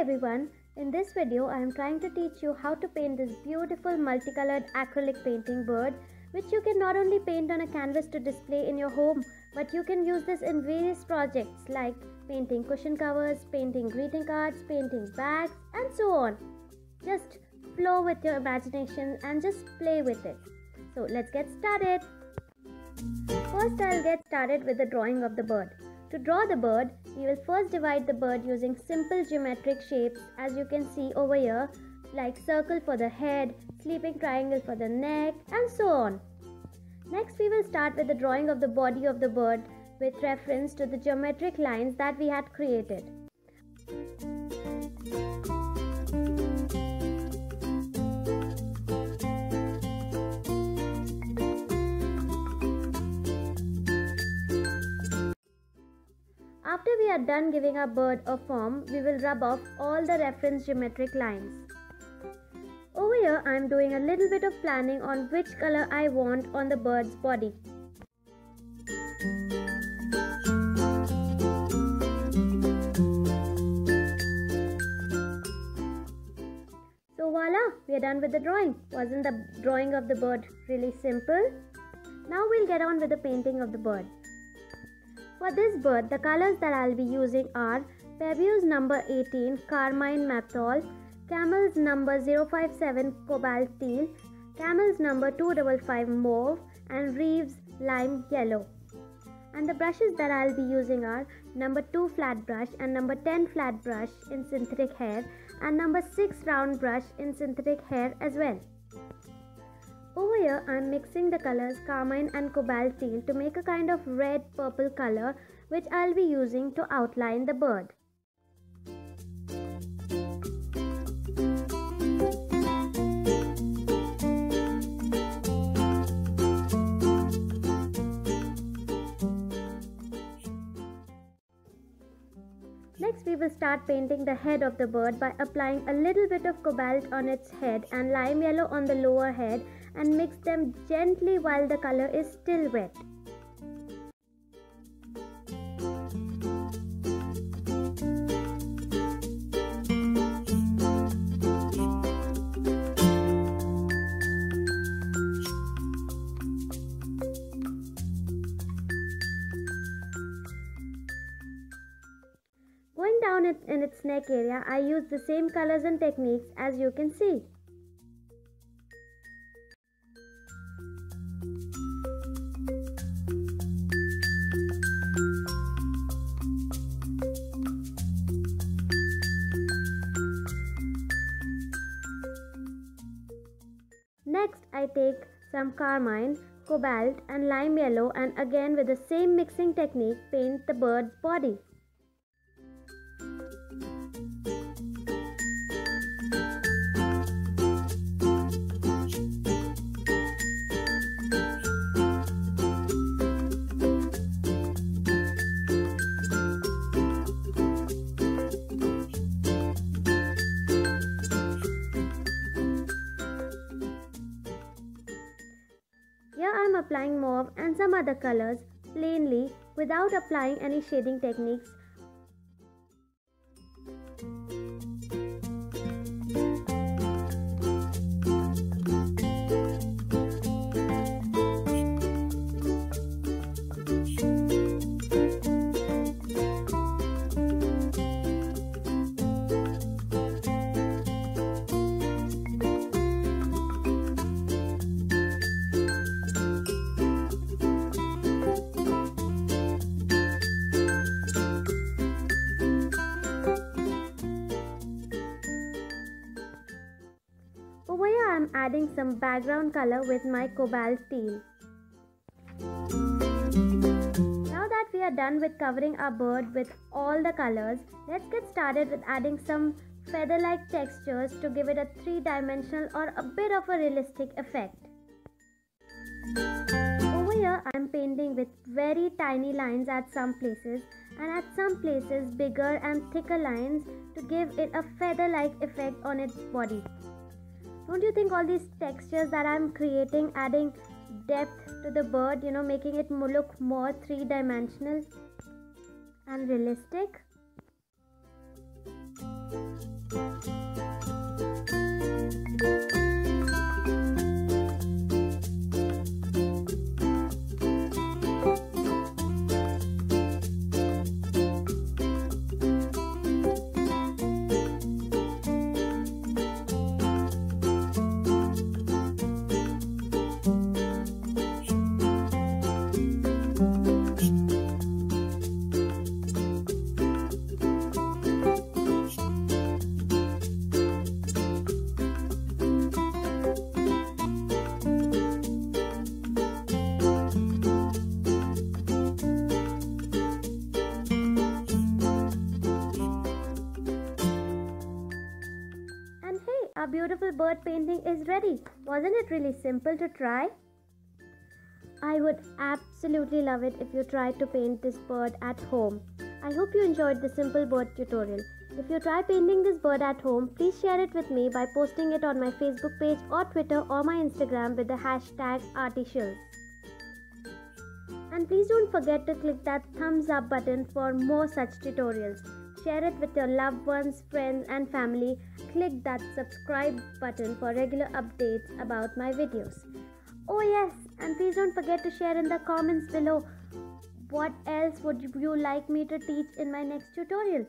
everyone, in this video I am trying to teach you how to paint this beautiful multicolored acrylic painting bird, which you can not only paint on a canvas to display in your home, but you can use this in various projects like painting cushion covers, painting greeting cards, painting bags and so on. Just flow with your imagination and just play with it. So let's get started. First I'll get started with the drawing of the bird. To draw the bird, we will first divide the bird using simple geometric shapes as you can see over here, like circle for the head, sleeping triangle for the neck and so on. Next we will start with the drawing of the body of the bird with reference to the geometric lines that we had created. After we are done giving our bird a form, we will rub off all the reference geometric lines. Over here I am doing a little bit of planning on which color I want on the bird's body. So voila, we are done with the drawing. Wasn't the drawing of the bird really simple? Now we'll get on with the painting of the bird. For this bird, the colors that I'll be using are Pebbles number 18 Carmine Menthol, Camels number 057 Cobalt Teal, Camels number 255 Mauve and Reeves Lime Yellow. And the brushes that I'll be using are number 2 flat brush and number 10 flat brush in synthetic hair and number 6 round brush in synthetic hair as well. Over here I am mixing the colors Carmine and Cobalt Teal to make a kind of red-purple color which I'll be using to outline the bird. Next we will start painting the head of the bird by applying a little bit of cobalt on its head and lime yellow on the lower head and mix them gently while the color is still wet. Going down in its neck area, I use the same colors and techniques as you can see. Next, I take some carmine, cobalt and lime yellow and again with the same mixing technique paint the bird's body. Here I am applying mauve and some other colors plainly without applying any shading techniques. Over here I am adding some background color with my cobalt teal. Now that we are done with covering our bird with all the colors, let's get started with adding some feather-like textures to give it a three-dimensional or a bit of a realistic effect. Over here I am painting with very tiny lines at some places and at some places bigger and thicker lines to give it a feather-like effect on its body. Don't you think all these textures that I'm creating, adding depth to the bird, making it look more three-dimensional and realistic? our beautiful bird painting is ready. Wasn't it really simple to try? I would absolutely love it if you tried to paint this bird at home. I hope you enjoyed the simple bird tutorial. If you try painting this bird at home, please share it with me by posting it on my Facebook page or Twitter or my Instagram with the hashtag ARTYSHILS. And please don't forget to click that thumbs up button for more such tutorials. Share it with your loved ones, friends and family. Click that subscribe button for regular updates about my videos. Oh yes, and please don't forget to share in the comments below what else would you like me to teach in my next tutorial.